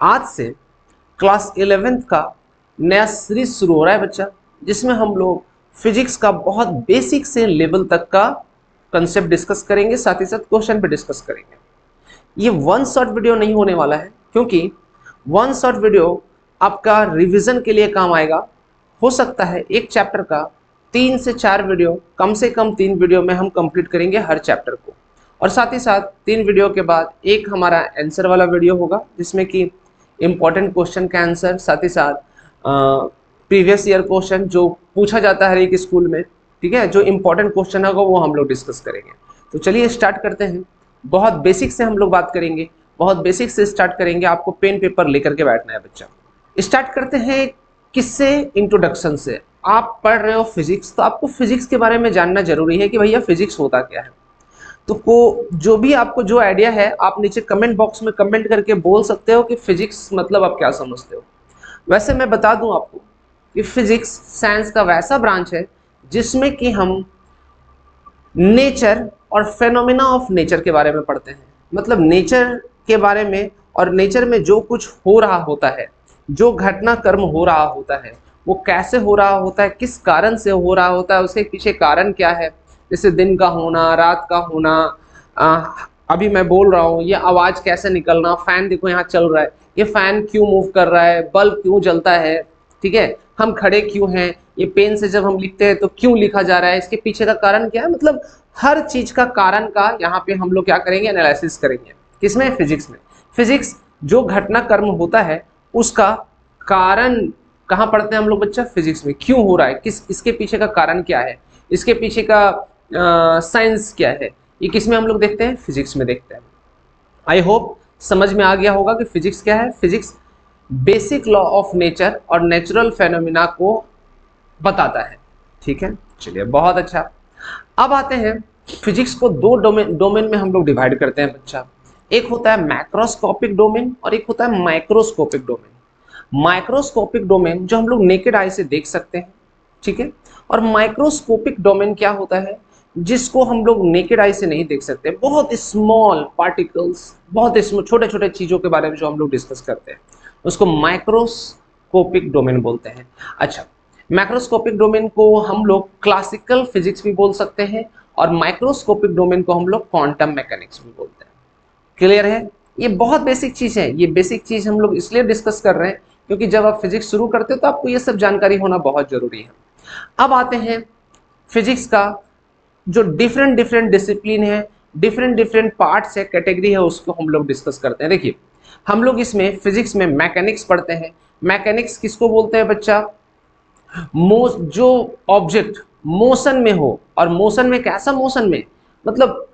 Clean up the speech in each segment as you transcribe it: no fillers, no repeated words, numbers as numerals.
आज से class 11th का नया सीरीज शुरू हो रहा है बच्चा, जिसमें हम लोग फिजिक्स का बहुत बेसिक से लेवल तक का कंसेप्ट डिस्कस करेंगे, साथ ही साथ क्वेश्चन भी डिस्कस करेंगे। ये वन शॉट वीडियो नहीं होने वाला है, क्योंकि वन शॉट वीडियो आपका रिवीजन के लिए काम आएगा। हो सकता है एक चैप्टर का 3 से 4 वीडियो, कम से कम 3 वीडियो में हम कंप्लीट करेंगे हर चैप्टर को, और साथ ही साथ 3 वीडियो के बाद एक हमारा आंसर वाला वीडियो होगा, जिसमें कि इम्पॉर्टेंट क्वेश्चन का आंसर, साथ ही साथ प्रीवियस ईयर क्वेश्चन जो पूछा जाता है हर एक स्कूल में, ठीक है, जो इम्पोर्टेंट क्वेश्चन होगा वो हम लोग डिस्कस करेंगे। तो चलिए स्टार्ट करते हैं। बहुत बेसिक से हम लोग बात करेंगे, बहुत बेसिक से स्टार्ट करेंगे। आपको पेन पेपर लेकर के बैठना है बच्चा। स्टार्ट करते हैं किससे? इंट्रोडक्शन से। आप पढ़ रहे हो फिजिक्स, तो आपको फिजिक्स के बारे में जानना जरूरी है कि भैया फिजिक्स होता क्या है। तो जो भी आपको जो आइडिया है, आप नीचे कमेंट बॉक्स में कमेंट करके बोल सकते हो कि फिजिक्स मतलब आप क्या समझते हो। वैसे मैं बता दूं आपको कि फिजिक्स साइंस का वैसा ब्रांच है जिसमें कि हम नेचर और फेनोमेना ऑफ नेचर के बारे में पढ़ते हैं। मतलब नेचर के बारे में, और नेचर में जो कुछ हो रहा होता है, जो घटना कर्म हो रहा होता है, वो कैसे हो रहा होता है, किस कारण से हो रहा होता है, उसके पीछे कारण क्या है। जैसे दिन का होना, रात का होना, अभी मैं बोल रहा हूँ, ये आवाज कैसे निकलना, फैन देखो यहाँ चल रहा है, ये फैन क्यों मूव कर रहा है, बल्ब क्यों जलता है, ठीक है, हम खड़े क्यों हैं, ये पेन से जब हम लिखते हैं तो क्यों लिखा जा रहा है, इसके पीछे का कारण क्या है। मतलब हर चीज का कारण का यहाँ पे हम लोग क्या करेंगे? एनालिसिस करेंगे। किसमें? फिजिक्स में। फिजिक्स जो घटना कर्म होता है उसका कारण कहाँ पढ़ते हैं हम लोग बच्चा? फिजिक्स में। क्यों हो रहा है, किस इसके पीछे का कारण क्या है, इसके पीछे का साइंस क्या है, ये किसमें हम लोग देखते हैं? फिजिक्स में देखते हैं। आई होप समझ में आ गया होगा कि फिजिक्स क्या है। Physics basic law of nature और नेचुरल फेनोमिना को बताता है। ठीक है, चलिए बहुत अच्छा। अब आते हैं, फिजिक्स को दो डोमेन में हम लोग डिवाइड करते हैं बच्चा। एक होता है मैक्रोस्कोपिक डोमेन और एक होता है माइक्रोस्कोपिक डोमेन। माइक्रोस्कोपिक डोमेन जो हम लोग नेकेड आई से देख सकते हैं, ठीक है, और माइक्रोस्कोपिक डोमेन क्या होता है? जिसको हम लोग नेकेड आई से नहीं देख सकते। बहुत स्मॉल पार्टिकल्स, बहुत छोटे छोटे चीजों के बारे में जो हम लोग डिस्कस करते हैं, उसको माइक्रोस्कोपिक डोमेन बोलते हैं। अच्छा, मैक्रोस्कोपिक डोमेन को हम लोग क्लासिकल फिजिक्स भी बोल सकते हैं, और माइक्रोस्कोपिक डोमेन को हम लोग क्वांटम मैकेनिक्स भी बोलते हैं। क्लियर है? ये बहुत बेसिक चीज है। ये बेसिक चीज हम लोग इसलिए डिस्कस कर रहे हैं क्योंकि जब आप फिजिक्स शुरू करते हो तो आपको ये सब जानकारी होना बहुत जरूरी है। अब आते हैं फिजिक्स का जो डिफरेंट डिफरेंट डिसिप्लिन है, डिफरेंट डिफरेंट पार्ट्स है, कैटेगरी है, उसको हम लोग डिस्कस करते हैं। देखिए, हम लोग इसमें फिजिक्स में मैकेनिक्स पढ़ते हैं। मैकेनिक्स किसको बोलते हैं बच्चा? जो ऑब्जेक्ट मोशन में हो, और मोशन में कैसा मोशन में? मतलब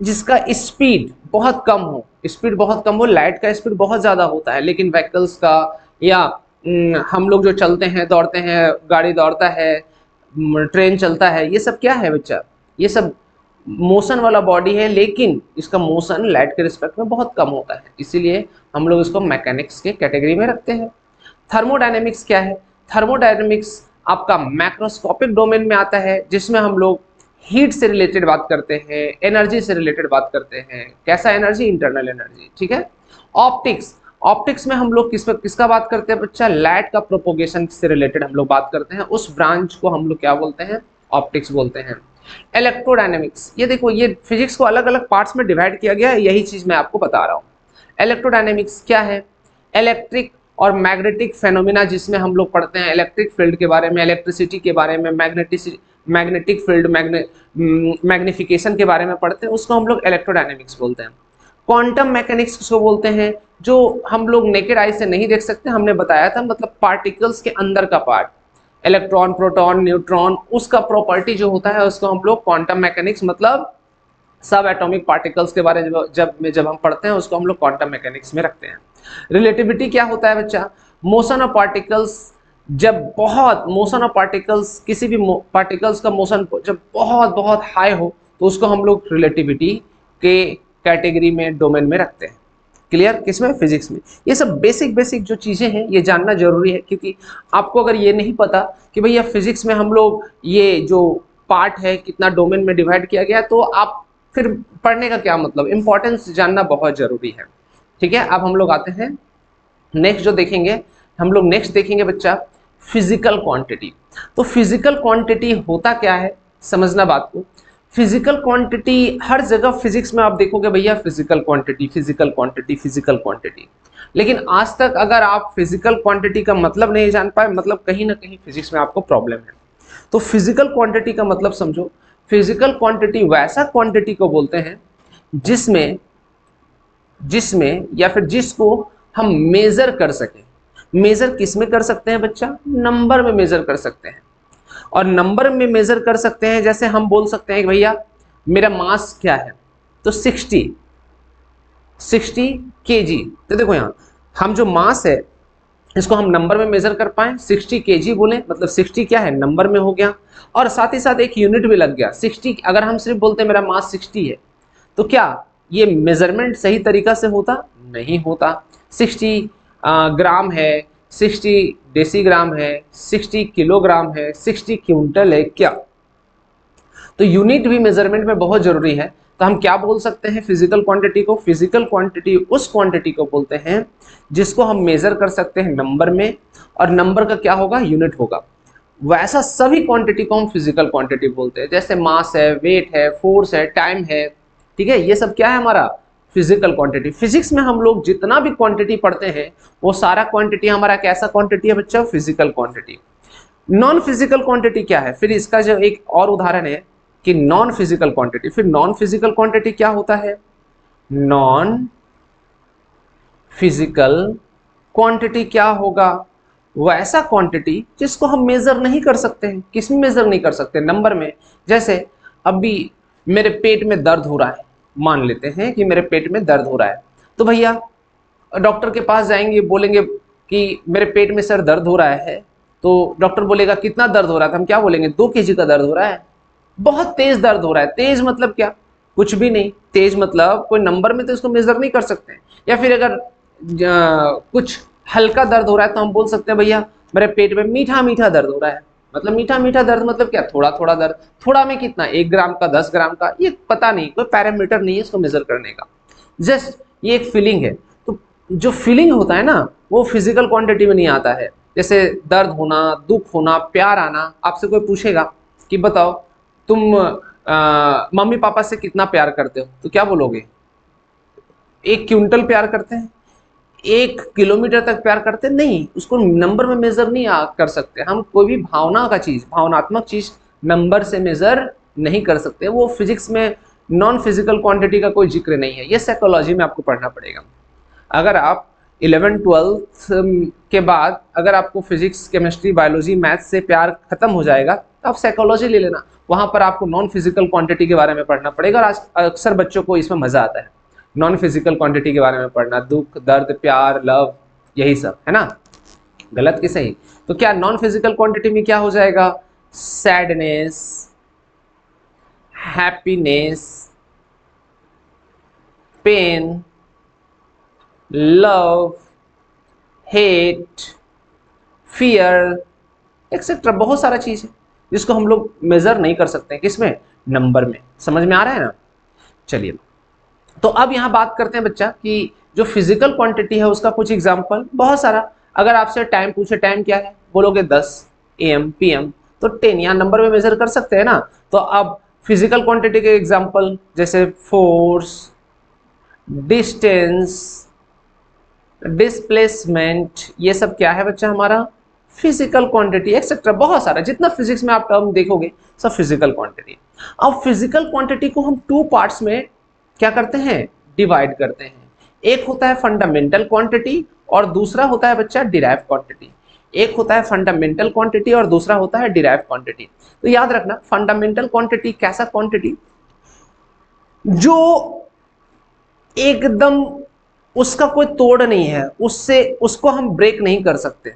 जिसका स्पीड बहुत कम हो। स्पीड बहुत कम हो, लाइट का स्पीड बहुत ज़्यादा होता है, लेकिन व्हीकल्स का या हम लोग जो चलते हैं, दौड़ते हैं, गाड़ी दौड़ता है, ट्रेन चलता है, ये सब क्या है बच्चा? ये सब मोशन वाला बॉडी है, लेकिन इसका मोशन लाइट के रिस्पेक्ट में बहुत कम होता है, इसीलिए हम लोग इसको मैकेनिक्स के कैटेगरी में रखते हैं। थर्मोडायनेमिक्स क्या है? थर्मोडायनेमिक्स आपका मैक्रोस्कोपिक डोमेन में आता है, जिसमें हम लोग हीट से रिलेटेड बात करते हैं, एनर्जी से रिलेटेड बात करते हैं। कैसा एनर्जी? इंटरनल एनर्जी, ठीक है। ऑप्टिक्स, ऑप्टिक्स में हम लोग किसका बात करते हैं बच्चा? लाइट का प्रोपोगेशन से रिलेटेड हम लोग बात करते हैं। उस ब्रांच को हम लोग क्या बोलते हैं? ऑप्टिक्स बोलते हैं। इलेक्ट्रोडायनेमिक्स, ये देखो, ये फिजिक्स को अलग अलग पार्ट्स में डिवाइड किया गया है, यही चीज मैं आपको बता रहा हूँ। इलेक्ट्रोडायनेमिक्स क्या है? इलेक्ट्रिक और मैग्नेटिक फेनोमेना, जिसमें हम लोग पढ़ते हैं इलेक्ट्रिक फील्ड के बारे में, इलेक्ट्रिसिटी के बारे में, मैग्नेटिक फील्ड, मैग्निफिकेशन के बारे में पढ़ते हैं, उसको हम लोग इलेक्ट्रोडायनेमिक्स बोलते हैं। क्वांटम मैकेनिक्स को बोलते हैं, जो हम लोग नेकेड आई से नहीं देख सकते, हमने बताया था, मतलब पार्टिकल्स के अंदर का पार्ट, इलेक्ट्रॉन, प्रोटॉन, न्यूट्रॉन, उसका प्रॉपर्टी जो होता है उसको हम लोग क्वांटम मैकेनिक्स, मतलब सब एटॉमिक पार्टिकल्स के बारे में जब हम पढ़ते हैं उसको हम लोग क्वांटम मैकेनिक्स में रखते हैं। रिलेटिविटी क्या होता है बच्चा? मोशन ऑफ पार्टिकल्स, जब बहुत मोशन ऑफ पार्टिकल्स, किसी भी पार्टिकल्स का मोशन जब बहुत बहुत हाई हो, तो उसको हम लोग रिलेटिविटी के कैटेगरी में, डोमेन में रखते हैं। क्लियर? किसमें? फिजिक्स में। ये सब बेसिक बेसिक जो चीजें हैं ये जानना जरूरी है, क्योंकि आपको अगर ये नहीं पता कि भैया फिजिक्स में हम लोग ये जो पार्ट है कितना डोमेन में डिवाइड किया गया, तो आप फिर पढ़ने का क्या मतलब? इंपॉर्टेंस जानना बहुत जरूरी है। ठीक है, अब हम लोग आते हैं नेक्स्ट जो देखेंगे हम लोग, नेक्स्ट देखेंगे बच्चा फिजिकल क्वांटिटी। तो फिजिकल क्वांटिटी होता क्या है, समझना बात को। फिजिकल क्वांटिटी हर जगह फिजिक्स में आप देखोगे भैया physical quantity physical quantity physical quantity, लेकिन आज तक अगर आप फिजिकल क्वांटिटी का मतलब नहीं जान पाए, मतलब कहीं ना कहीं फिजिक्स में आपको प्रॉब्लम है। तो फिजिकल क्वांटिटी का मतलब समझो। फिजिकल क्वांटिटी वैसा क्वांटिटी को बोलते हैं जिसमें जिसमें या फिर जिसको हम मेजर कर सकें। मेजर किस में कर सकते हैं बच्चा, नंबर में मेजर कर सकते हैं। और नंबर में मेजर कर सकते हैं, जैसे हम बोल सकते हैं कि भैया मेरा मास क्या है, तो 60 केजी। तो देखो यहाँ हम जो मास है इसको हम नंबर में मेजर कर पाए, 60 केजी बोले, मतलब 60 क्या है, नंबर में हो गया, और साथ ही साथ एक यूनिट भी लग गया 60। अगर हम सिर्फ बोलते मेरा मास 60 है, तो क्या ये मेजरमेंट सही तरीका से होता, नहीं होता। 60 ग्राम है, 60 डेसीग्राम है, 60 किलोग्राम है, 60 क्विंटल है क्या। तो यूनिट भी मेजरमेंट में बहुत जरूरी है। तो हम क्या बोल सकते हैं फिजिकल क्वांटिटी को, फिजिकल क्वांटिटी उस क्वांटिटी को बोलते हैं जिसको हम मेजर कर सकते हैं नंबर में, और नंबर का क्या होगा, यूनिट होगा। वैसा सभी क्वांटिटी को हम फिजिकल क्वांटिटी बोलते हैं, जैसे मास है, वेट है, फोर्स है, टाइम है, ठीक है, ये सब क्या है हमारा फिजिकल क्वांटिटी। फिजिक्स में हम लोग जितना भी क्वांटिटी पढ़ते हैं वो सारा क्वांटिटी हमारा कैसा क्वांटिटी है बच्चा, physical quantity. Non physical quantity क्या है, फिर इसका जो एक और उदाहरण है कि नॉन फिजिकल क्वांटिटी। फिर नॉन फिजिकल क्वांटिटी क्या होता है, नॉन फिजिकल क्वांटिटी क्या होगा, वैसा क्वांटिटी जिसको हम मेजर नहीं कर सकते हैं। किस में मेजर नहीं कर सकते, नंबर में। जैसे अभी मेरे पेट में दर्द हो रहा है, मान लेते हैं कि मेरे पेट में दर्द हो रहा है, तो भैया डॉक्टर के पास जाएंगे, बोलेंगे कि मेरे पेट में सर दर्द हो रहा है, तो डॉक्टर बोलेगा कितना दर्द हो रहा है, तो हम क्या बोलेंगे 2 केजी का दर्द हो रहा है। बहुत तेज दर्द हो रहा है, तेज मतलब क्या, कुछ भी नहीं, तेज मतलब कोई नंबर में तो इसको मेजर नहीं कर सकते। या फिर अगर कुछ हल्का दर्द हो रहा है तो हम बोल सकते हैं भैया मेरे पेट में मीठा मीठा दर्द हो रहा है। मतलब मीठा मीठा दर्द मतलब क्या, थोड़ा थोड़ा दर्द। थोड़ा में कितना, 1 ग्राम का, 10 ग्राम का, ये पता नहीं, कोई पैरामीटर नहीं है इसको मेजर करने का, जस्ट ये एक फीलिंग है। तो जो फीलिंग होता है ना वो फिजिकल क्वांटिटी में नहीं आता है। जैसे दर्द होना, दुख होना, प्यार आना। आपसे कोई पूछेगा कि बताओ तुम मम्मी पापा से कितना प्यार करते हो, तो क्या बोलोगे, 1 क्विंटल प्यार करते हैं, 1 किलोमीटर तक प्यार करते नहीं, उसको नंबर में मेजर नहीं कर सकते हम। कोई भी भावना का चीज, भावनात्मक चीज नंबर से मेजर नहीं कर सकते। वो फिजिक्स में नॉन फिजिकल क्वांटिटी का कोई जिक्र नहीं है, ये साइकोलॉजी में आपको पढ़ना पड़ेगा। अगर आप 11वीं 12वीं के बाद अगर आपको फिजिक्स, केमिस्ट्री, बायोलॉजी, मैथ से प्यार खत्म हो जाएगा तो आप साइकोलॉजी ले लेना, वहां पर आपको नॉन फिजिकल क्वांटिटी के बारे में पढ़ना पड़ेगा। और आज अक्सर बच्चों को इसमें मजा आता है नॉन फिजिकल क्वांटिटी के बारे में पढ़ना, दुख, दर्द, प्यार, लव, यही सब है ना, गलत कि सही। तो क्या नॉन फिजिकल क्वांटिटी में क्या हो जाएगा, sadness, happiness, pain, love, hate, fear, etcetera, बहुत सारा चीज है जिसको हम लोग मेजर नहीं कर सकते हैं, किसमें, नंबर में। समझ में आ रहा है ना। चलिए, तो अब यहां बात करते हैं बच्चा कि जो फिजिकल क्वांटिटी है उसका कुछ एग्जांपल, बहुत सारा। अगर आपसे टाइम पूछे, टाइम क्या है, बोलोगे 10 AM PM, तो 10 यहाँ नंबर में मेजर कर सकते हैं ना। तो अब फिजिकल क्वांटिटी के एग्जांपल जैसे फोर्स, डिस्टेंस, डिस्प्लेसमेंट, ये सब क्या है बच्चा हमारा फिजिकल क्वांटिटी, एक्सेट्रा, बहुत सारा। जितना फिजिक्स में आप टर्म देखोगे सब फिजिकल क्वांटिटी। अब फिजिकल क्वांटिटी को हम 2 पार्ट्स में क्या करते हैं, डिवाइड करते हैं। एक होता है फंडामेंटल क्वांटिटी और दूसरा होता है बच्चा डिराइव क्वांटिटी। एक होता है फंडामेंटल क्वांटिटी और दूसरा होता है डिराइव क्वांटिटी। तो याद रखना, फंडामेंटल क्वांटिटी कैसा क्वांटिटी, जो एकदम उसका कोई तोड़ नहीं है, उससे उसको हम ब्रेक नहीं कर सकते।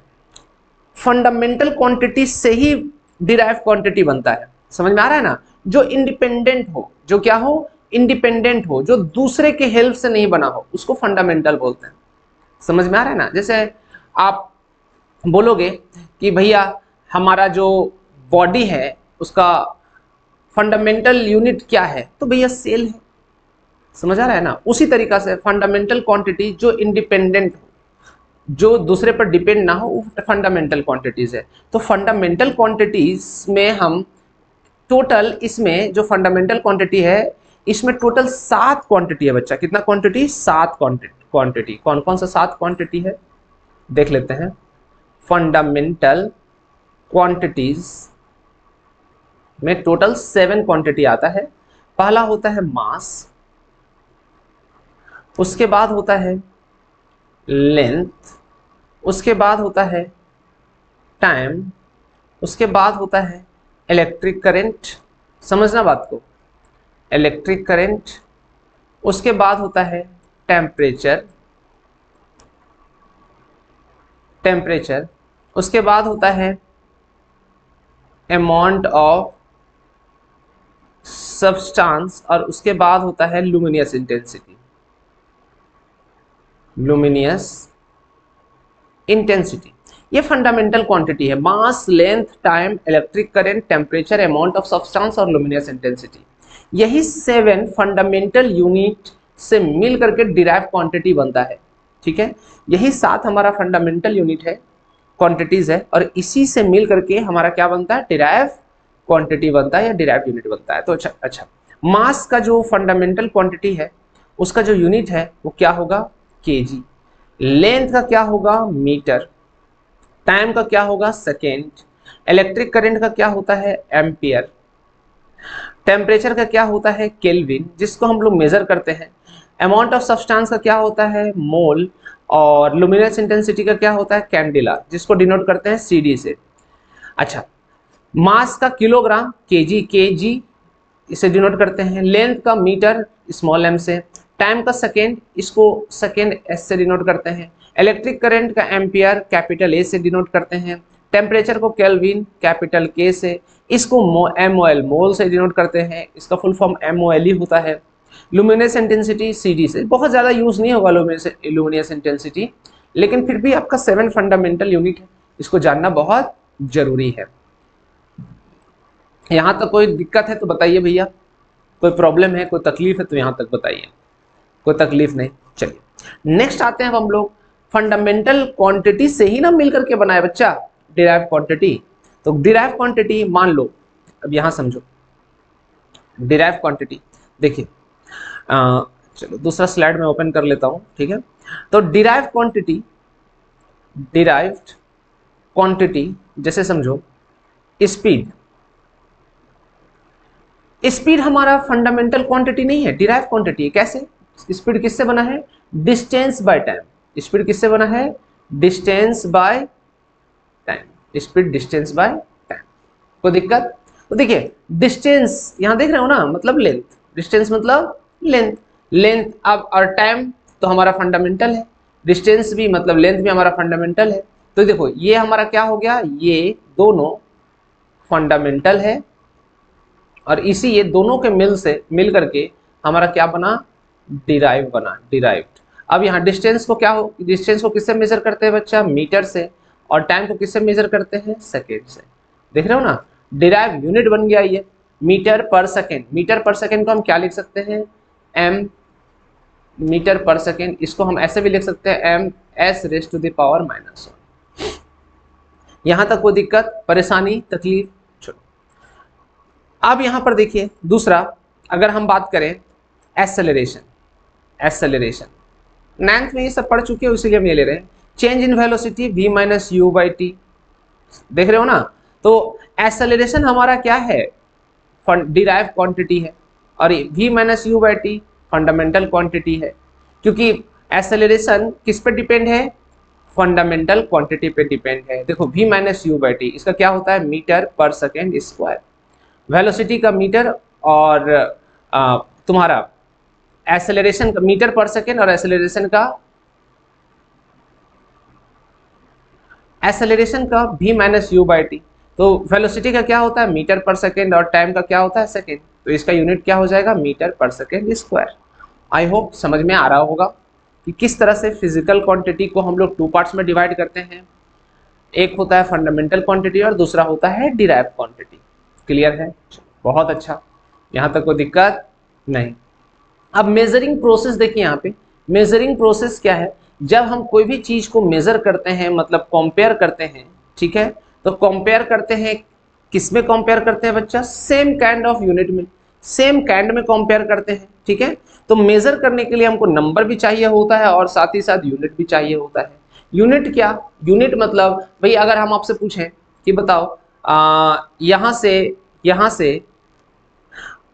फंडामेंटल क्वांटिटी से ही डिराइव क्वांटिटी बनता है। समझ में आ रहा है ना, जो इंडिपेंडेंट हो, जो क्या हो, इंडिपेंडेंट हो, जो दूसरे के हेल्प से नहीं बना हो, उसको फंडामेंटल बोलते हैं। समझ में आ रहा है ना। जैसे आप बोलोगे कि भैया हमारा जो बॉडी है उसका फंडामेंटल यूनिट क्या है, तो भैया सेल है। समझ आ रहा है ना। उसी तरीका से फंडामेंटल क्वांटिटी जो इंडिपेंडेंट हो, जो दूसरे पर डिपेंड ना हो वो फंडामेंटल क्वांटिटीज है। तो फंडामेंटल क्वांटिटीज में हम टोटल, इसमें जो फंडामेंटल क्वांटिटी है इसमें टोटल 7 क्वांटिटी है बच्चा। कितना क्वांटिटी? 7 क्वांटिटी। कौन कौन सा 7 क्वांटिटी है देख लेते हैं। फंडामेंटल क्वांटिटीज में टोटल 7 क्वांटिटी आता है। पहला होता है मास, उसके बाद होता है लेंथ, उसके बाद होता है टाइम, उसके बाद होता है इलेक्ट्रिक करंट, समझना बात को, इलेक्ट्रिक करंट, उसके बाद होता है टेम्परेचर, उसके बाद होता है अमाउंट ऑफ सब्सटेंस, और उसके बाद होता है लुमिनियस इंटेंसिटी। ये फंडामेंटल क्वांटिटी है। Mass, length, time, electric current, temperature, amount of substance और लुमिनियस इंटेंसिटी। यही 7 फंडामेंटल यूनिट से मिल करके डिराइव क्वांटिटी बनता है। ठीक है, यही 7 हमारा फंडामेंटल यूनिट है, क्वांटिटीज है, और इसी से मिल करके हमारा क्या बनता है? डिराइव क्वांटिटी बनता है या डिराइव यूनिट बनता है। तो अच्छा, मास का जो फंडामेंटल क्वांटिटी है उसका जो यूनिट है वो क्या होगा? केजी। लेंथ का क्या होगा? मीटर। टाइम का क्या होगा? सेकेंड। इलेक्ट्रिक करंट का क्या होता है? एम्पियर। टेम्परेचर का क्या होता है? केल्विन, जिसको हम लोग मेजर करते हैं। अमाउंट ऑफ सब्सटेंस का क्या होता है? मोल। और लुमिनस इंटेंसिटी का क्या होता है? कैंडिला, जिसको डिनोट करते हैं सीडी से। अच्छा, मास का किलोग्राम, केजी इसे डिनोट करते हैं। लेंथ का मीटर, स्मॉल एम से। टाइम का सेकेंड, इसको सेकेंड एस से डिनोट करते हैं। इलेक्ट्रिक करंट का एम्पियर, कैपिटल ए से डिनोट करते हैं। टेम्परेचर को केल्विन, कैपिटल के से। इसको एमओएल, मोल से डिनोट करते हैं, इसका फुल फॉर्म एमओएल ही होता है। लुमिनस इंटेंसिटी सीडी से। बहुत ज़्यादा यूज नहीं होगा लुमिनस इंटेंसिटी, लेकिन फिर भी आपका 7 फंडामेंटल यूनिट है, इसको जानना बहुत जरूरी है। यहाँ तक कोई दिक्कत है तो बताइए भैया, कोई प्रॉब्लम है, कोई तकलीफ है तो यहाँ तक बताइए। कोई तकलीफ नहीं, चलिए नेक्स्ट आते हैं अब हम लोग। फंडामेंटल क्वांटिटी से ही ना मिल करके बनाए बच्चा डिराइव क्वांटिटी। तो डिराइव क्वांटिटी मान लो, अब यहाँ समझो डिराइव क्वांटिटी। देखिए चलो दूसरा स्लाइड में ओपन कर लेता हूँ, ठीक है। तो डिराइव क्वांटिटी जैसे समझो स्पीड हमारा फंडामेंटल क्वांटिटी नहीं है, डिराइव क्वांटिटी है। कैसे? स्पीड किससे बना है? Distance by time. स्पीड किससे बना है? Distance by time. Speed distance by time. कोई दिक्कत? तो देखिए डिस्टेंस यहां देख रहे हो ना, मतलब लेंथ। डिस्टेंस मतलब लेंथ अब, और टाइम तो हमारा फंडामेंटल है, डिस्टेंस भी मतलब लेंथ भी हमारा फंडामेंटल है। तो देखो ये हमारा क्या हो गया? ये दोनों फंडामेंटल है, और इसी ये दोनों के मिल करके हमारा क्या बना? डिराइव बना, डिराइव्ड। अब यहाँ डिस्टेंस को डिस्टेंस को किससे मेजर करते हैं बच्चा? मीटर से। और टाइम को किससे मेजर करते हैं? सेकेंड से। देख रहे हो ना, डिराइव यूनिट बन गया ये मीटर पर सेकेंड। मीटर पर सेकेंड को हम क्या लिख सकते हैं? एम मीटर पर सेकेंड। इसको हम ऐसे भी लिख सकते हैं m s raise to the power -1। यहां तक कोई दिक्कत, परेशानी, तकलीफ? चलो अब यहां पर देखिए दूसरा, अगर हम बात करें एक्सेलरेशन 9th में ये सब पढ़ चुके हो, इसीलिए हम ये ले रहे हैं। Change in velocity v minus you by T, देख रहे हो ना। तो एक्सेलरेशन हमारा क्या है? डिराइव क्वांटिटी है, और v minus you by T fundamental quantity है। क्योंकि एक्सेलरेशन किस पे डिपेंड है? फंडामेंटल क्वांटिटी पे डिपेंड है। देखो v minus you by T, इसका क्या होता है? मीटर पर सेकेंड स्क्वायर। वेलोसिटी का मीटर, और तुम्हारा एक्सेलरेशन का मीटर पर सेकेंड, और एक्सेलरेशन का v minus you by T. तो वेलोसिटी का क्या होता है? मीटर पर सेकेंड, और टाइम का क्या होता है? सेकेंड। तो इसका यूनिट क्या हो जाएगा? मीटर पर सेकेंड स्क्वायर। आई होप समझ में आ रहा होगा कि किस तरह से फिजिकल क्वांटिटी को हम लोग 2 पार्ट्स में डिवाइड करते हैं। एक होता है फंडामेंटल क्वांटिटी और दूसरा होता है डिराइव क्वांटिटी। क्लियर है? बहुत अच्छा, यहाँ तक कोई दिक्कत नहीं। अब मेजरिंग प्रोसेस देखिए, यहाँ पे मेजरिंग प्रोसेस क्या है? जब हम कोई भी चीज को मेजर करते हैं, मतलब कंपेयर करते हैं, ठीक है, तो कंपेयर करते हैं, किसमें कंपेयर करते हैं बच्चा? सेम काइंड ऑफ यूनिट में, सेम काइंड में कंपेयर करते हैं, ठीक है। तो मेजर करने के लिए हमको नंबर भी चाहिए होता है और साथ ही साथ यूनिट भी चाहिए होता है। यूनिट क्या? यूनिट मतलब भाई अगर हम आपसे पूछें कि बताओ यहाँ से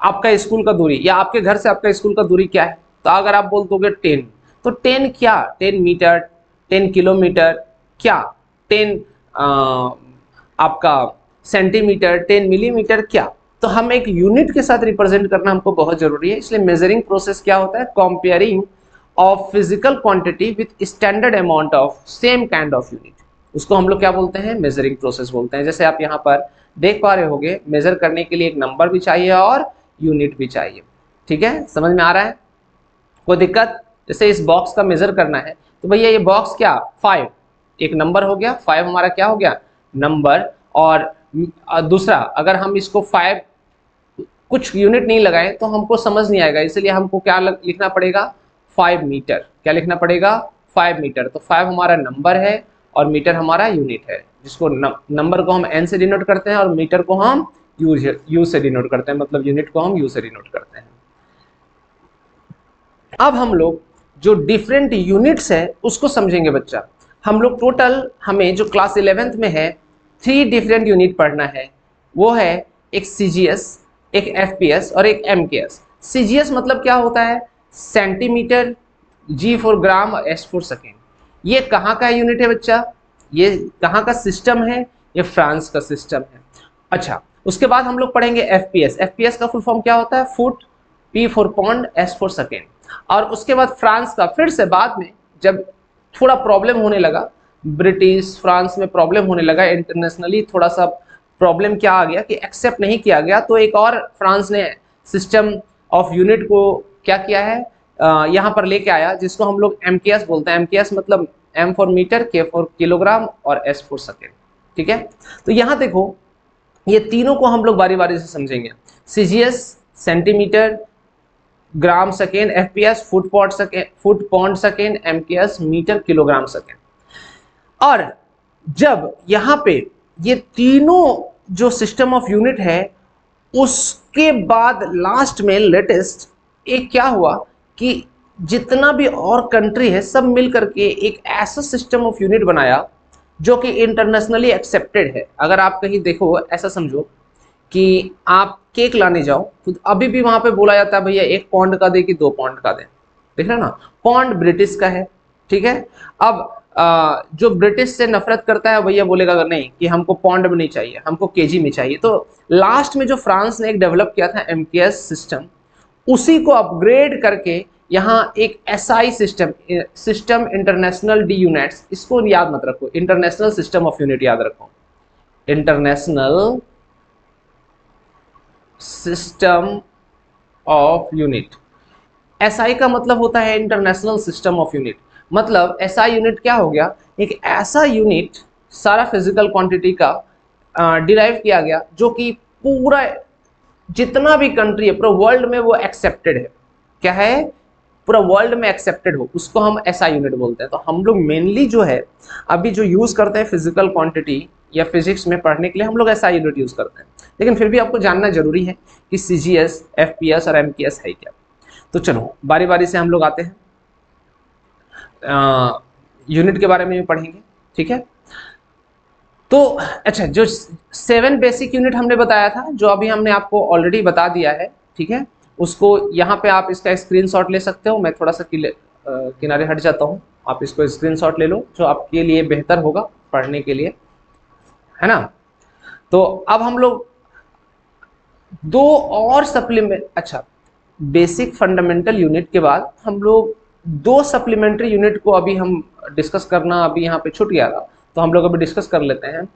आपका स्कूल का दूरी या आपके घर से आपका स्कूल का दूरी क्या है, तो अगर आप बोल दोगे 10, तो 10 क्या? 10 मीटर, 10 किलोमीटर, क्या 10 आपका सेंटीमीटर, 10 मिलीमीटर, क्या? तो हम एक यूनिट के साथ रिप्रेजेंट करना हमको बहुत जरूरी है। इसलिए मेजरिंग प्रोसेस क्या होता है? Comparing of physical quantity with standard amount of same kind of unit, उसको हम लोग क्या बोलते हैं? मेजरिंग प्रोसेस बोलते हैं। जैसे आप यहाँ पर देख पा रहे होगे, मेजर करने के लिए एक नंबर भी चाहिए और यूनिट भी चाहिए, ठीक है, समझ में आ रहा है? कोई दिक्कत? जैसे इस बॉक्स का मेजर करना है तो भैया ये बॉक्स क्या? 5, एक नंबर हो गया, 5 हमारा क्या हो गया? नंबर। और दूसरा, अगर हम इसको 5 कुछ यूनिट नहीं लगाएं तो हमको समझ नहीं आएगा, इसलिए हमको क्या लिखना पड़ेगा? 5 मीटर। क्या लिखना पड़ेगा? 5 मीटर। तो 5 हमारा नंबर है और मीटर हमारा यूनिट है, जिसको नंबर को हम एन से डिनोट करते हैं और मीटर को हम यू से डिनोट करते हैं, मतलब यूनिट को हम यू से डिनोट करते हैं। अब हम लोग जो डिफरेंट यूनिट्स है उसको समझेंगे बच्चा। हम लोग टोटल, हमें जो क्लास 11th में है 3 डिफरेंट यूनिट पढ़ना है। वो है एक सीजीएस, एक एफपीएस और एक एमकेएस। सीजीएस मतलब क्या होता है? सेंटीमीटर, जी फॉर ग्राम और एस फॉर सेकेंड। ये कहाँ का यूनिट है बच्चा? ये कहाँ का सिस्टम है? ये फ्रांस का सिस्टम है। अच्छा, उसके बाद हम लोग पढ़ेंगे एफपीएस। एफपीएस का फुल फॉर्म क्या होता है? Foot, P for pond, S for second. और उसके बाद फ्रांस का, फिर से बाद में जब थोड़ा प्रॉब्लम होने लगा, ब्रिटिश फ्रांस में प्रॉब्लम होने लगा, इंटरनेशनली थोड़ा सा प्रॉब्लम क्या आ गया कि एक्सेप्ट नहीं किया गया, तो एक और फ्रांस ने सिस्टम ऑफ यूनिट को क्या किया है, यहाँ पर लेके आया, जिसको हम लोग एमकेएस बोलते हैं। एमकेएस मतलब एम फॉर मीटर, के फॉर किलोग्राम और एस फॉर सेकेंड, ठीक है। तो यहाँ देखो, ये तीनों को हम लोग बारी बारी से समझेंगे। CGS centimetre gram second, FPS foot pound second, MKS metre kilogram second. और जब यहाँ पे ये तीनों जो सिस्टम ऑफ यूनिट है, उसके बाद लास्ट में लेटेस्ट एक क्या हुआ कि जितना भी और कंट्री है सब मिल करके एक ऐसा सिस्टम ऑफ यूनिट बनाया जो कि इंटरनेशनली एक्सेप्टेड है। अगर आप कहीं देखो, ऐसा समझो कि आप केक लाने जाओ तो अभी भी वहां पे बोला जाता है भैया 1 पौंड का दे कि 2 पौंड का दे, देख रहे ना? पौंड ब्रिटिश का है, ठीक है। अब जो ब्रिटिश से नफरत करता है भैया बोलेगा अगर नहीं कि हमको पौंड में नहीं चाहिए, हमको केजी में चाहिए। तो लास्ट में जो फ्रांस ने एक डेवलप किया था एमकेएस सिस्टम, उसी को अपग्रेड करके यहाँ एक SI system international D units, इसको याद मत रखो, इंटरनेशनल सिस्टम ऑफ यूनिट याद रखो, international system of unit. SI का मतलब होता है इंटरनेशनल सिस्टम ऑफ यूनिट। मतलब एसआई यूनिट क्या हो गया? एक ऐसा यूनिट सारा फिजिकल क्वांटिटी का डिराइव किया गया जो कि पूरा जितना भी कंट्री है पूरा वर्ल्ड में वो एक्सेप्टेड है। क्या है? पूरा वर्ल्ड में एक्सेप्टेड हो, उसको हम एसआई यूनिट बोलते हैं। तो हम लोग मेनली जो है अभी जो यूज करते हैं फिजिकल क्वांटिटी या फिजिक्स में पढ़ने के लिए, हम लोग एसआई यूनिट यूज करते हैं। लेकिन फिर भी आपको जानना जरूरी है कि सीजीएस, एफपीएस और एमकेएस है क्या। तो चलो बारी बारी से हम लोग आते हैं, यूनिट के बारे में भी पढ़ेंगे, ठीक है। तो अच्छा, जो 7 बेसिक यूनिट हमने बताया था, जो अभी हमने आपको ऑलरेडी बता दिया है, ठीक है, उसको यहाँ पे आप इसका स्क्रीनशॉट ले सकते हो। मैं थोड़ा सा किनारे हट जाता हूँ, आप इसको स्क्रीनशॉट ले लो, जो आपके लिए बेहतर होगा पढ़ने के लिए, है ना। तो अब हम लोग 2 और सप्लीमेंट, अच्छा, बेसिक फंडामेंटल यूनिट के बाद हम लोग 2 सप्लीमेंट्री यूनिट को अभी हम डिस्कस करना अभी यहाँ पे छूट गया था, तो हम लोग अभी डिस्कस कर लेते हैं।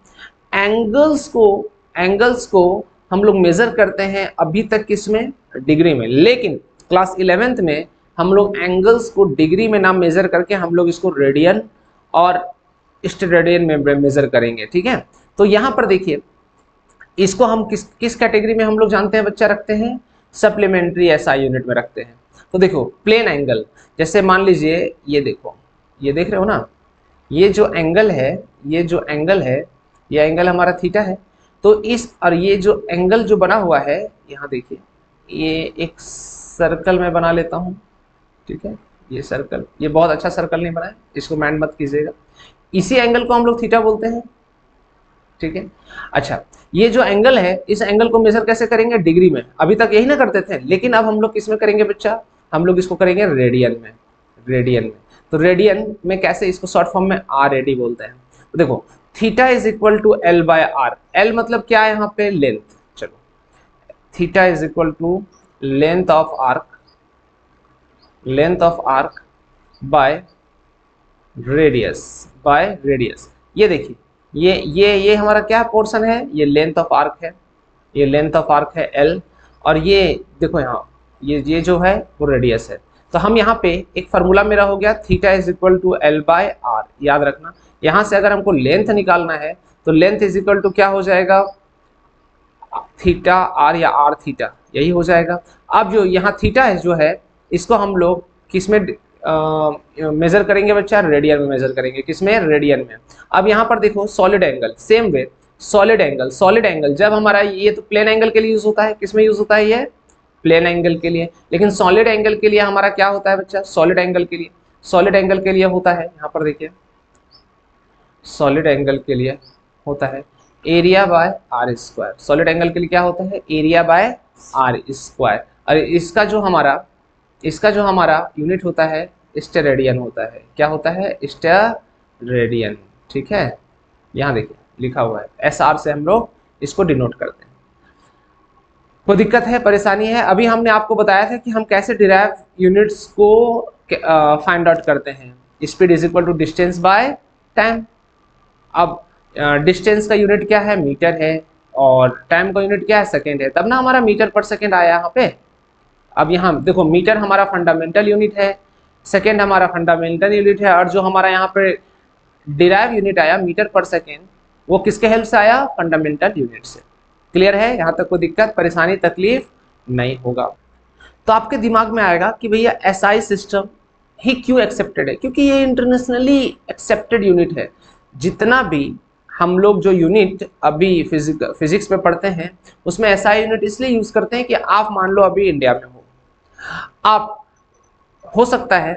एंगल्स को हम लोग मेजर करते हैं अभी तक किसमें? डिग्री में। लेकिन क्लास 11th में हम लोग एंगल्स को डिग्री में ना मेजर करके हम लोग इसको रेडियन और स्टेरेडियन में मेजर करेंगे, ठीक है। तो यहाँ पर देखिए, इसको हम किस कैटेगरी में हम लोग जानते हैं बच्चा रखते हैं? सप्लीमेंट्री एसआई यूनिट में रखते हैं। तो देखो, प्लेन एंगल, जैसे मान लीजिए ये देखो, ये देख रहे हो ना, ये जो एंगल है, ये जो एंगल है, ये एंगल हमारा थीटा है। तो इस और ये जो एंगल जो बना हुआ है, यहाँ देखिए, ये एक सर्कल में बना लेता हूँ, ठीक है। ये सर्कल, ये बहुत अच्छा सर्कल नहीं बना है, इसको माइंड मत कीजिएगा। इसी एंगल को हम लोग थीटा बोलते हैं, ठीक है। अच्छा, ये जो एंगल है, इस एंगल को मेजर कैसे करेंगे? डिग्री में। अभी तक यही ना करते थे, लेकिन अब हम लोग किस में करेंगे बच्चा? हम लोग इसको करेंगे रेडियन में, रेडियन में। तो रेडियन में कैसे? इसको शॉर्ट फॉर्म में आर एडी बोलते हैं। तो देखो, theta is equal to L by R. L मतलब क्या है यहाँ पे? लेंथ। चलो, theta is equal to length of arc, length of arc by radius, by radius. ये देखिए, ये हमारा क्या पोर्शन है? ये लेंथ ऑफ आर्क है, ये लेंथ ऑफ आर्क है एल, और ये देखो यहाँ, ये जो है वो रेडियस है। तो हम यहाँ पे एक फार्मूला मेरा हो गया, theta is equal to L by R. याद रखना, यहाँ से अगर हमको लेंथ निकालना है तो लेंथ इज इक्वल टू क्या हो जाएगा? थीटा आर या आर थीटा, यही हो जाएगा। अब जो यहाँ थीटा है जो है, इसको हम लोग किस में मेजर करेंगे बच्चा? रेडियन में मेजर करेंगे। किसमें? रेडियन में। अब यहाँ पर देखो, solid angle, same way, solid angle, solid angle जब हमारा, ये तो प्लेन एंगल के लिए यूज होता है, किसमें यूज होता है? ये प्लेन एंगल के लिए। लेकिन सॉलिड एंगल के लिए हमारा क्या होता है बच्चा? सॉलिड एंगल के लिए, सॉलिड एंगल के लिए होता है, यहाँ पर देखिए, सॉलिड एंगल के लिए होता है area by R square. Solid angle के लिए क्या होता है? Area by R square. और इसका जो हमारा यूनिट होता है, स्टेरेडियन होता है। क्या होता है? स्टेरेडियन, ठीक है। यहाँ देखिए लिखा हुआ है, एस आर से हम लोग इसको डिनोट करते हैं। कोई दिक्कत है, परेशानी है? अभी हमने आपको बताया था कि हम कैसे डिराइव यूनिट्स को फाइंड आउट करते हैं। Speed is equal to distance by time. अब डिस्टेंस का यूनिट क्या है? मीटर है, और टाइम का यूनिट क्या है? सेकेंड है। तब ना हमारा मीटर पर सेकेंड आया यहाँ पे। अब यहाँ देखो, मीटर हमारा फंडामेंटल यूनिट है, सेकेंड हमारा फंडामेंटल यूनिट है, और जो हमारा यहाँ पे डिराइव यूनिट आया मीटर पर सेकेंड, वो किसके हेल्प से आया? फंडामेंटल यूनिट से। क्लियर है? यहाँ तक कोई दिक्कत, परेशानी, तकलीफ नहीं होगा। तो आपके दिमाग में आएगा कि भैया एसआई सिस्टम ही क्यों एक्सेप्टेड है? क्योंकि ये इंटरनेशनली एक्सेप्टेड यूनिट है। जितना भी हम लोग जो यूनिट अभी फिजिक्स में पढ़ते हैं, उसमें एसआई यूनिट इसलिए यूज करते हैं कि आप मान लो अभी इंडिया में हो, आप हो सकता है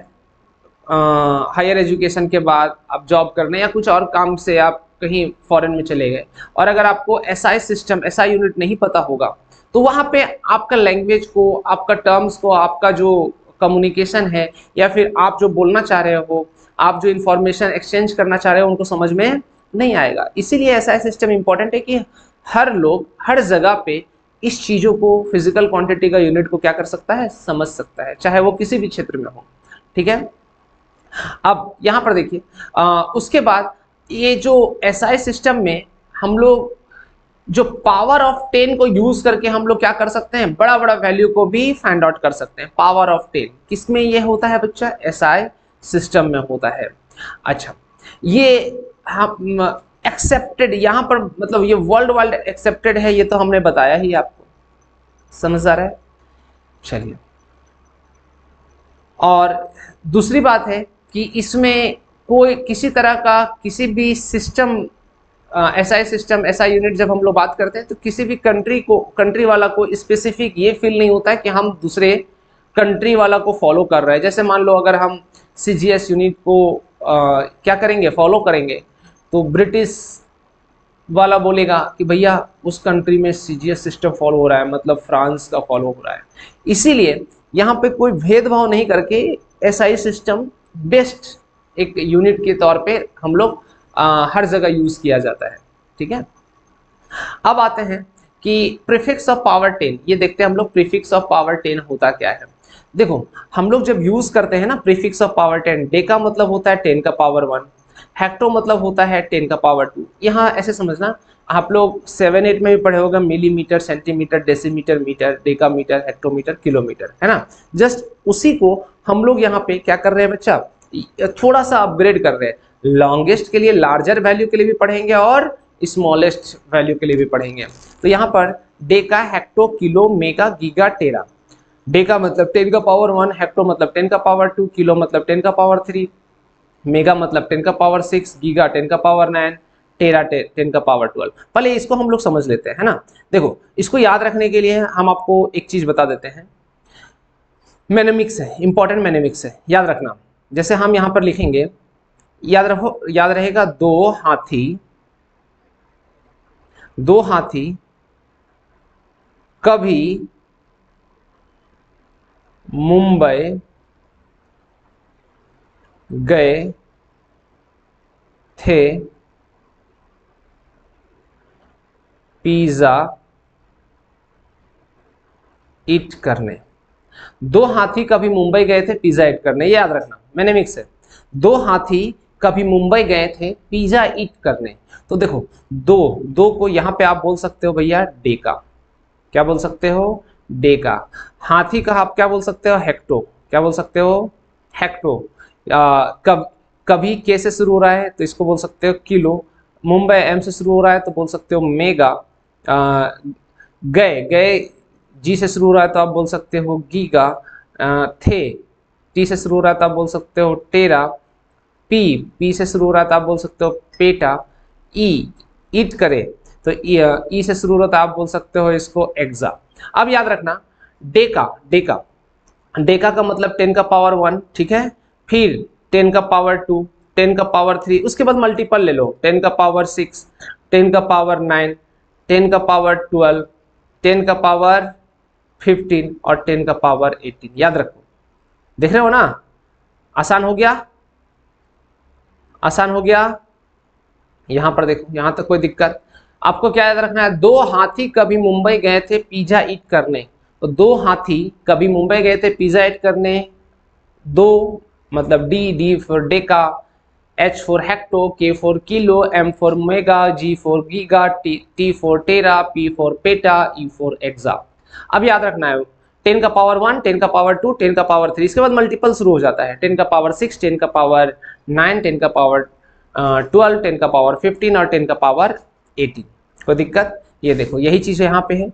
हायर एजुकेशन के बाद आप जॉब करने या कुछ और काम से आप कहीं फॉरेन में चले गए, और अगर आपको एसआई सिस्टम, एसआई यूनिट नहीं पता होगा, तो वहाँ पे आपका लैंग्वेज को, आपका टर्म्स को, आपका जो कम्युनिकेशन है, या फिर आप जो बोलना चाह रहे हो, आप जो इंफॉर्मेशन एक्सचेंज करना चाह रहे हो, उनको समझ में नहीं आएगा। इसीलिए एसआई सिस्टम इंपॉर्टेंट है कि हर लोग हर जगह पे इस चीज़ों को, फिजिकल क्वांटिटी का यूनिट को क्या कर सकता है? समझ सकता है, चाहे वो किसी भी क्षेत्र में हो, ठीक है। अब यहाँ पर देखिए, उसके बाद ये जो एसआई सिस्टम में हम लोग जो पावर ऑफ 10 को यूज करके हम लोग क्या कर सकते हैं? बड़ा बड़ा वैल्यू को भी फाइंड आउट कर सकते हैं। पावर ऑफ 10 किसमें ये होता है बच्चा? एसआई सिस्टम में होता है। अच्छा, ये हम एक्सेप्टेड, यहाँ पर मतलब ये वर्ल्ड वाइड एक्सेप्टेड है, ये तो हमने बताया ही आपको, समझ आ रहा है? चलिए, और दूसरी बात है कि इसमें कोई किसी तरह का किसी भी system, SI system, SI unit जब हम लोग बात करते हैं, तो किसी भी कंट्री वाला को स्पेसिफिक ये फील नहीं होता है कि हम दूसरे कंट्री वाला को फॉलो कर रहे हैं। जैसे मान लो अगर हम सीजीएस यूनिट को क्या करेंगे? फॉलो करेंगे, तो ब्रिटिश वाला बोलेगा कि भैया उस कंट्री में सीजीएस सिस्टम फॉलो हो रहा है, मतलब फ्रांस का फॉलो हो रहा है। इसीलिए यहाँ पे कोई भेदभाव नहीं करके एसआई सिस्टम बेस्ट एक यूनिट के तौर पे हम लोग हर जगह यूज किया जाता है, ठीक है। अब आते हैं कि प्रीफिक्स ऑफ पावर 10, ये देखते हैं हम लोग प्रीफिक्स ऑफ पावर 10 होता क्या है। देखो, हम लोग जब यूज करते हैं ना प्रीफिक्स ऑफ पावर 10, डेका मतलब होता है 10 का पावर 1, हेक्टो मतलब होता है 10 का पावर 2। यहाँ ऐसे समझना, आप लोग 7-8 में भी पढ़े होगा millimetre, centimetre, decimetre, metre, decametre, hectometre, kilometre, है ना। जस्ट उसी को हम लोग यहाँ पे क्या कर रहे हैं बच्चा? थोड़ा सा अपग्रेड कर रहे हैं। लॉन्गेस्ट के लिए, लार्जर वैल्यू के लिए भी पढ़ेंगे और स्मॉलेस्ट वैल्यू के लिए भी पढ़ेंगे। तो यहाँ पर deca, hecto, kilo, mega, giga, tera. Deca मतलब 10 का पावर 1, हेक्टो मतलब 10 का पावर 2, किलो मतलब 10 का पावर 3, मेगा मतलब 10 का पावर 6, गीगा 10 का पावर 9, टेरा 10 का पावर 12। पहले इसको हम लोग समझ लेते हैं, है ना। देखो, इसको याद रखने के लिए हम आपको एक चीज बता देते हैं। मैनेमिक्स है, इंपॉर्टेंट मैनेमिक्स है, याद रखना। जैसे हम यहां पर लिखेंगे, याद रखो, याद रहेगा, दो हाथी कभी मुंबई गए थे पिज्जा ईट करने। दो हाथी कभी मुंबई गए थे पिज्जा ईट करने, ये याद रखना, मैंने मिक्स है। दो हाथी कभी मुंबई गए थे पिज्जा ईट करने। तो देखो, दो दो को यहां पे आप बोल सकते हो भैया डेका। क्या बोल सकते हो? डेका। हाथी का आप क्या बोल सकते हो? हेक्टो। क्या बोल सकते हो? हेक्टो। कभी के से शुरू हो रहा है तो इसको बोल सकते हो किलो। मुंबई एम से शुरू हो रहा है तो बोल सकते हो मेगा। गए गए जी से शुरू हो रहा है तो आप बोल सकते हो गीगा। थे टी से शुरू हो रहा है तो आप बोल सकते हो टेरा। पी पी से शुरू हो रहा है तो आप बोल सकते हो पेटा। ई ईट करे तो ई से शुरू हो रहा है तो आप बोल सकते हो इसको एग्जा। अब याद रखना, डेका डेका डेका का मतलब 10 का पावर 1, ठीक है। फिर 10 का पावर 2, 10 का पावर 3, उसके बाद मल्टीपल ले लो, 10 का पावर 6, 10 का पावर 9, 10 का पावर 12, 10 का पावर 15 और 10 का पावर 18। याद रखो, देख रहे हो ना, आसान हो गया, आसान हो गया। यहां पर देखो, यहां तक कोई दिक्कत? आपको क्या याद रखना है? दो हाथी कभी मुंबई गए थे पिज्जा ईट करने। तो दो हाथी कभी मुंबई गए थे पिज्जा ईट करने। दो मतलब D, D for deca, H for hecto, K for kilo, M for mega, G for giga, T for tera, P for peta, E for exa. अब याद रखना है, 10 का पावर 1, 10 का पावर 2, 10 का पावर 3, इसके बाद मल्टीपल शुरू हो जाता है। 10 का पावर 6, 10 का पावर 9, 10 का पावर 12, 10 का पावर 15 और 10 का पावर 18। कोई दिक्कत? ये देखो, यही चीज यहाँ पे है।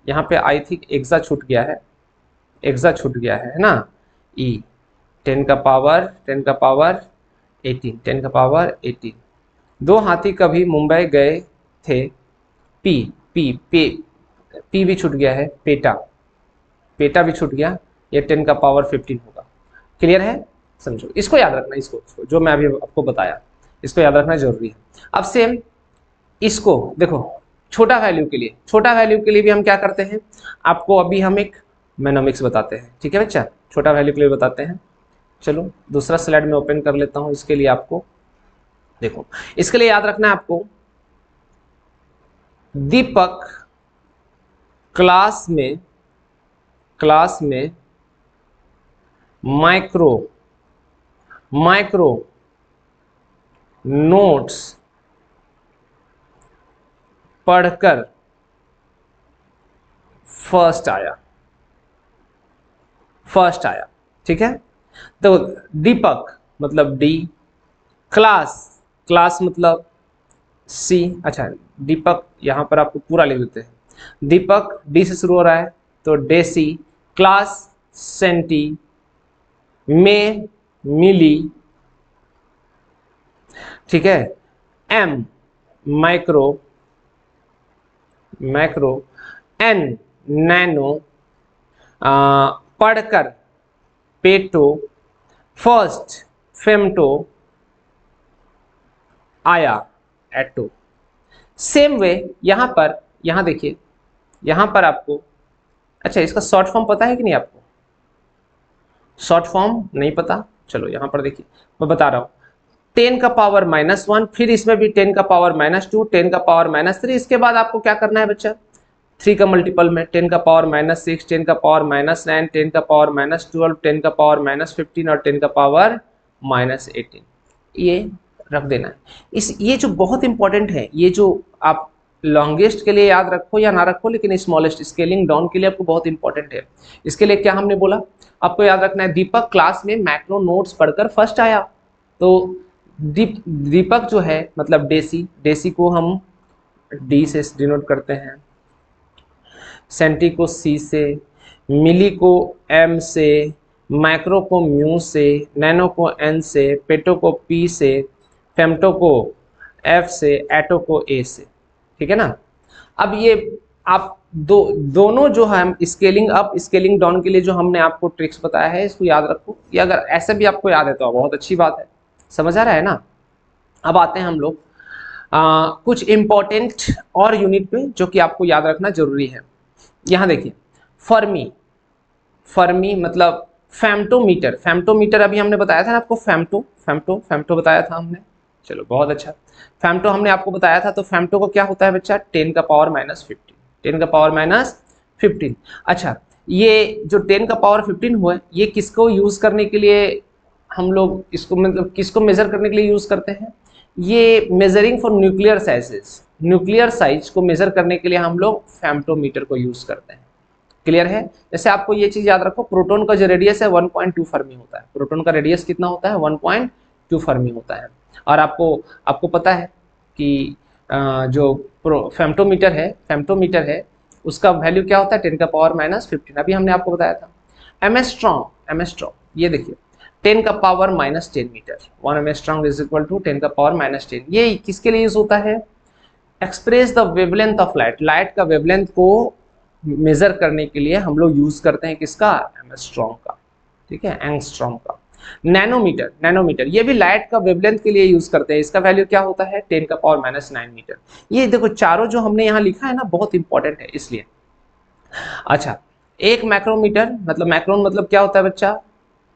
यहाँ पे आई थिंक एक्सा छूट गया है, एक्सा छूट गया है ना। ई 10 का पावर 18, 10 का पावर 18। दो हाथी कभी मुंबई गए थे। पी पी पे पी भी छूट गया है, पेटा पेटा भी छूट गया। ये 10 का पावर 15 होगा। क्लियर है? समझो, इसको याद रखना, इसको जो मैं अभी आपको बताया, इसको याद रखना जरूरी है। अब सेम इसको देखो, छोटा वैल्यू के लिए, छोटा वैल्यू के लिए भी हम क्या करते हैं, आपको अभी हम एक मैनोमिक्स बताते हैं, ठीक है बच्चा। छोटा वैल्यू के लिए बताते हैं। चलो दूसरा स्लाइड में ओपन कर लेता हूं इसके लिए। आपको देखो, इसके लिए याद रखना है आपको, दीपक क्लास में माइक्रो नोट्स पढ़कर फर्स्ट आया, ठीक है। तो दीपक मतलब डी, क्लास मतलब सी। अच्छा, दीपक यहां पर आपको पूरा लिख देते हैं। दीपक डी से शुरू हो रहा है तो डेसी, क्लास सेंटी, में मिली, ठीक है। एम माइक्रो, एन नैनो, पढ़कर पेटो, फर्स्ट फेमटो, आया एटो। सेम वे यहां देखिए, यहां पर आपको, अच्छा इसका शॉर्ट फॉर्म पता है कि नहीं आपको? शॉर्ट फॉर्म नहीं पता? चलो यहां पर देखिए, मैं बता रहा हूं। 10 का पावर -1, फिर इसमें भी 10 का पावर -2, 10 का पावर -3। इसके बाद आपको क्या करना है बच्चा? 3 का मल्टीपल में 10 का पावर -6, 10 का पावर -9, 10 का पावर -12, 10 का पावर -15 और 10 का पावर -18। ये रख देना है। ये जो बहुत इंपॉर्टेंट है, ये जो आप लॉन्गेस्ट के लिए याद रखो या ना रखो, लेकिन स्मॉलेस्ट स्केलिंग डाउन के लिए आपको बहुत इंपॉर्टेंट है। इसके लिए क्या हमने बोला, आपको याद रखना है, दीपक क्लास में मैक्रो नोट्स पढ़कर फर्स्ट आया। तो दीपक जो है मतलब डेसी को हम डी से डिनोट करते हैं, सेंटी को सी से, मिली को एम से, माइक्रो को म्यू से, नैनो को एन से, पेटो को पी से, फेम्टो को एफ से, एटो को ए से। ठीक है ना। अब ये आप दोनों जो है स्केलिंग अप स्केलिंग डाउन के लिए जो हमने आपको ट्रिक्स बताया है इसको याद रखो। ये अगर ऐसे भी आपको याद है तो बहुत अच्छी बात है। समझ आ रहा है ना। अब आते हैं हम लोग कुछ इंपॉर्टेंट और यूनिट पे जो कि आपको याद रखना जरूरी है। यहाँ देखिए फर्मी, फर्मी मतलब फेम्टोमीटर। फेम्टोमीटर अभी हमने बताया था ना आपको, फेम्टो बताया था हमने। चलो बहुत अच्छा, फेम्टो हमने आपको बताया था। तो फेम्टो को क्या होता है बच्चा, 10 का पावर -15, 10 का पावर -15। अच्छा, ये जो 10 का पावर 15 हुआ है ये किसको यूज करने के लिए हम लोग इसको मतलब किसको मेजर करने के लिए यूज करते हैं, ये measuring for nuclear sizes, nuclear size को मेजर करने के लिए हम लोग फेम्टोमीटर को यूज करते हैं। क्लियर है। जैसे आपको ये चीज याद रखो, प्रोटॉन का जो रेडियस है 1.2 फर्मी होता है। प्रोटॉन का रेडियस कितना होता है, 1.2 फर्मी होता है। और आपको पता है कि जो फेम्टोमीटर है उसका वैल्यू क्या होता है, 10 का पावर -15। अभी हमने आपको बताया था। एमएस्ट्रॉन्ग ये देखिए 10 का power -10 metre, 1 angstrom is equal to 10 का पावर -10। ये किसके लिए यूज होता है, express the wavelength of light, light का वेवलेंथ को मेजर करने के लिए हम लोग यूज करते हैं किसका, एंगस्ट्रॉम का। ठीक है, एंगस्ट्रॉम का। नैनोमीटर ये भी लाइट का वेवलेंथ के लिए यूज करते हैं। इसका वैल्यू क्या होता है, 10 का पावर -9 मीटर। ये देखो चारों जो हमने यहाँ लिखा है ना बहुत इंपॉर्टेंट है इसलिए। अच्छा, एक मैक्रोमीटर मतलब मैक्रोन मतलब क्या होता है बच्चा,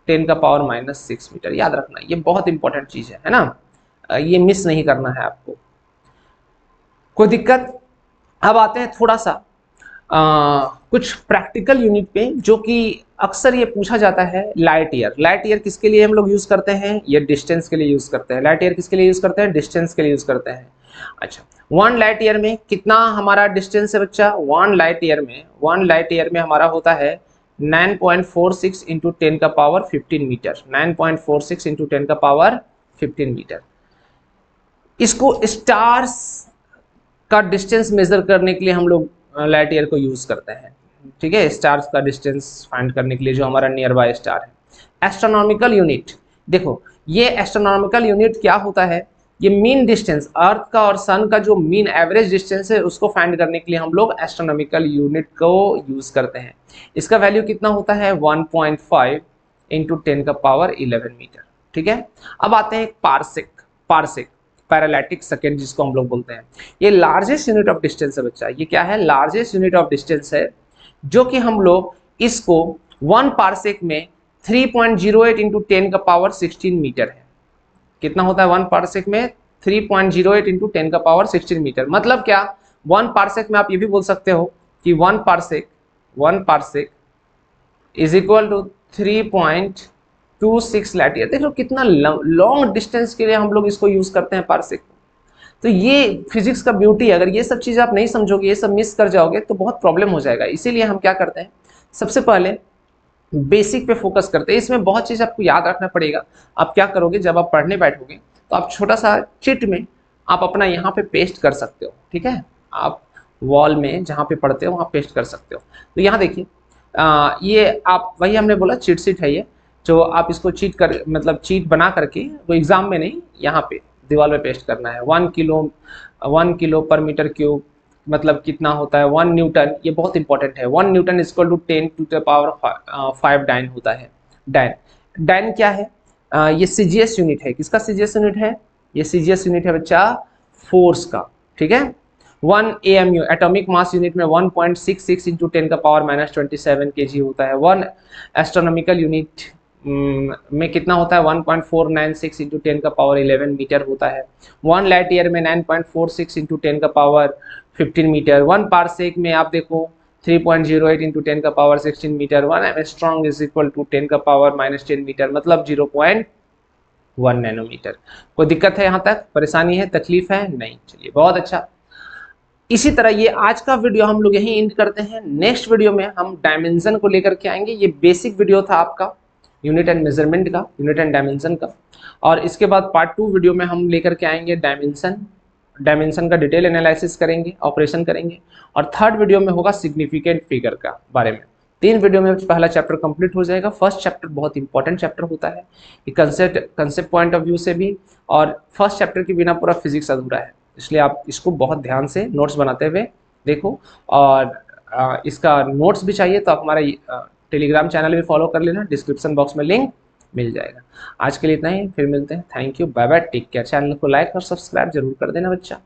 10 का पावर -6 मीटर। याद रखना ये बहुत इंपॉर्टेंट चीज है ना, ये मिस नहीं करना है आपको। कोई दिक्कत। अब आते हैं थोड़ा सा कुछ प्रैक्टिकल यूनिट पे जो कि अक्सर ये पूछा जाता है। लाइट ईयर, लाइट ईयर किसके लिए हम लोग यूज करते हैं, ये डिस्टेंस के लिए यूज करते हैं। लाइट ईयर किसके लिए यूज करते हैं, डिस्टेंस के लिए यूज करते हैं। अच्छा, 1 लाइट ईयर में कितना हमारा डिस्टेंस है बच्चा, 1 लाइट ईयर में हमारा होता है 9.46 इंटू 10 का पावर 15 मीटर, 9.46 इंटू 10 का पावर 15 मीटर। इसको स्टार्स का डिस्टेंस मेजर करने के लिए हम लोग लाइट ईयर को यूज करते हैं। ठीक है, स्टार्स का डिस्टेंस फाइंड करने के लिए जो हमारा नियर बाय स्टार है। एस्ट्रोनॉमिकल यूनिट, देखो ये एस्ट्रोनॉमिकल यूनिट क्या होता है, ये मीन डिस्टेंस, अर्थ का और सन का जो मीन एवरेज डिस्टेंस है उसको फाइंड करने के लिए हम लोग एस्ट्रोनॉमिकल यूनिट को यूज करते हैं। इसका वैल्यू कितना होता है, 1.5 इंटू 10 का पावर 11 मीटर। ठीक है। अब आते हैं पारसेक पैरालैटिक सेकेंड जिसको हम लोग बोलते हैं। ये लार्जेस्ट यूनिट ऑफ डिस्टेंस है बच्चा। ये क्या है, लार्जेस्ट यूनिट ऑफ डिस्टेंस है, जो कि हम लोग इसको 1 पारसेक में 3.08 इंटू 10 का पावर 16 मीटर है। कितना होता है 1 पारसेक में, 3.08 इंटू 10 का पावर 16 मीटर। मतलब क्या, 1 पारसेक में आप ये भी बोल सकते हो कि 1 parsec is equal to 3.26 light year. देख लो कितना लॉन्ग डिस्टेंस के लिए हम लोग इसको यूज करते हैं पारसेक। तो ये फिजिक्स का ब्यूटी है। अगर ये सब चीज आप नहीं समझोगे, ये सब मिस कर जाओगे तो बहुत प्रॉब्लम हो जाएगा। इसीलिए हम क्या करते हैं, सबसे पहले बेसिक पे फोकस करते हैं। इसमें बहुत चीज आपको याद रखना पड़ेगा। आप क्या करोगे, जब आप पढ़ने बैठोगे तो आप छोटा सा चिट में आप अपना यहाँ पे पेस्ट कर सकते हो। ठीक है, आप वॉल में जहाँ पे पढ़ते हो वहाँ पेस्ट कर सकते हो। तो यहाँ देखिए ये आप वही हमने बोला चीट शीट है ये, जो आप इसको चीट कर मतलब चीट बना करके वो एग्जाम में नहीं, यहाँ पे दीवार पे पेस्ट करना है। 1 किलो पर मीटर क्यूब मतलब कितना होता है 1 न्यूटन। ये बहुत इंपॉर्टेंट है। 1 newton is equal to 10 to the power 5 dyne होता है। डाइन क्या है, ये सीजीएस यूनिट है। किसका सीजीएस यूनिट है, ये सीजीएस यूनिट है बच्चा फोर्स का। ठीक है, 1 AMU एटॉमिक मास यूनिट में 1.66 इंटू 10 का पावर -27 kg होता है। 1 एस्ट्रोनॉमिकल यूनिट में कितना होता है 1.496 इंटू 10 का पावर 11 मीटर होता है। 1 लाइट ईयर में 9.46 इंटू 10 का पावर 15 मीटर। 1 पारसेक में आप देखो 3.08 इंटू 10 का पावर 16 मीटर। 1 एंगस्ट्रॉम इज इक्वल टू 10 का पावर -10 मीटर मतलब 0.1 नैनोमीटर। कोई दिक्कत है, यहाँ तक परेशानी है, तकलीफ है नहीं? चलिए बहुत अच्छा। इसी तरह ये आज का वीडियो हम लोग यहीं एंड करते हैं। नेक्स्ट वीडियो में हम डायमेंशन को लेकर के आएंगे। ये बेसिक वीडियो था आपका यूनिट एंड मेजरमेंट का, यूनिट एंड डायमेंशन का। और इसके बाद पार्ट 2 वीडियो में हम लेकर के आएंगे डायमेंशन का डिटेल एनालिसिस करेंगे, ऑपरेशन करेंगे। और थर्ड वीडियो में होगा सिग्निफिकेंट फिगर का बारे में। 3 वीडियो में पहला चैप्टर कंप्लीट हो जाएगा। फर्स्ट चैप्टर बहुत इंपॉर्टेंट चैप्टर होता है कंसेप्ट पॉइंट ऑफ व्यू से भी, और फर्स्ट चैप्टर के बिना पूरा फिजिक्स अधूरा है, इसलिए आप इसको बहुत ध्यान से नोट्स बनाते हुए देखो। और इसका नोट्स भी चाहिए तो आप हमारा टेलीग्राम चैनल भी फॉलो कर लेना, डिस्क्रिप्शन बॉक्स में लिंक मिल जाएगा। आज के लिए इतना ही, फिर मिलते हैं। Thank you, bye bye, take care. Channel को लाइक और सब्सक्राइब जरूर कर देना बच्चा।